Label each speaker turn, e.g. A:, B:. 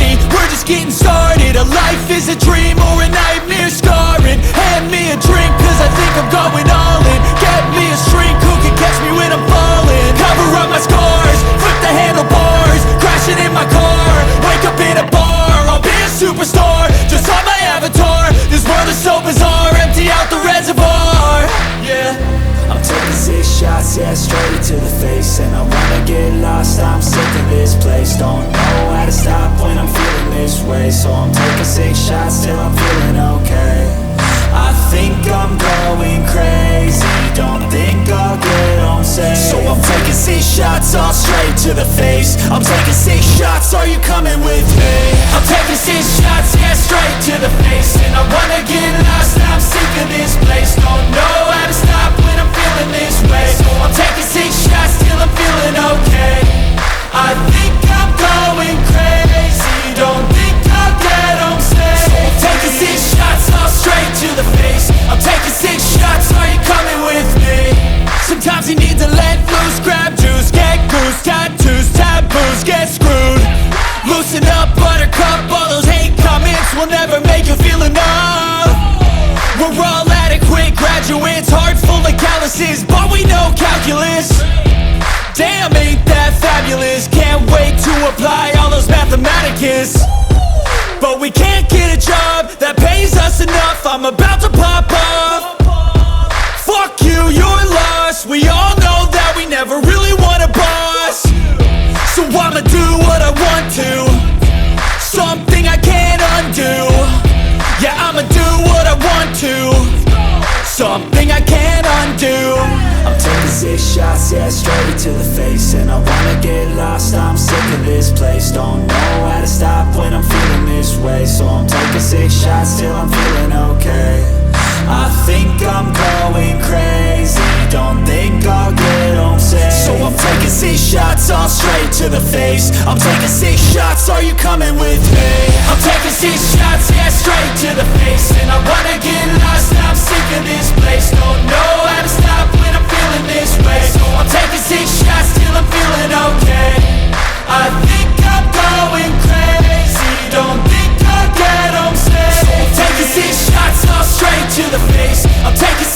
A: me, we're just getting started. A life is a dream or a nightmare scarring. Hand me a drink cause I think I'm going all in. Get me a shrink who can catch me when I'm falling. Cover up my scars, flip the handlebars, crashing in my car, wake up in a bar. I'll be a superstar, just on my avatar. This world is so bizarre, empty out the reservoir. Yeah,
B: I'm taking 6 shots, yeah, straight to the face. And I wanna get lost, I'm sick of this place. Don't know how to stop when I'm feeling this way. So I'm taking 6 shots till I'm feeling okay. I think I'm going crazy, don't think I'll get home safe. So I'm taking 6 shots, all straight to the face. I'm taking 6 shots, are you coming with me? I'm taking 6 shots, yeah, straight to the face. And I wanna get lost, I'm sick of this place. Don't know how to stop when I'm feeling this way. So I'm taking 6 shots till I'm feeling okay. I think I'm going crazy, don't think I'll get home safe. So I'm taking 6 shots, all straight to the face. I'm taking 6 shots, are you coming with me? Sometimes you need to let loose, grab juice, get goose, tattoos, taboos, get screwed. Loosen up, buttercup, all those hate comments will never make you feel enough. We're all adequate graduates, heart full of calluses, but we know calculus. Damn, ain't that fabulous? Can't wait to apply all those mathematicus. But we can't get a job that pays us enough. I'm about to pop off. Fuck you, you're lost. We all know that we never really want a boss. So I'ma do what I want to, something I can't undo. Yeah, I'ma do what I want to, something I can't undo. I'm taking 6 shots, yeah, straight to the face. And I wanna get lost, I'm sick of this place. Don't know how to stop when I'm feeling this way. So I'm taking 6 shots till I'm feeling okay. I think I'm going crazy, don't think I'll get home safe. So I'm taking 6 shots, all straight to the face. I'm taking 6 shots, are you coming with me? I'm taking 6 shots, yeah, straight to the face. And I wanna get lost, I'm sick of this place. Don't know how to stop when I'm feeling this way. So I'm taking 6 shots till I'm feeling okay. I think I'm going crazy, don't think I'll get home safe. So I'm taking 6 shots, all straight to the face. I'm taking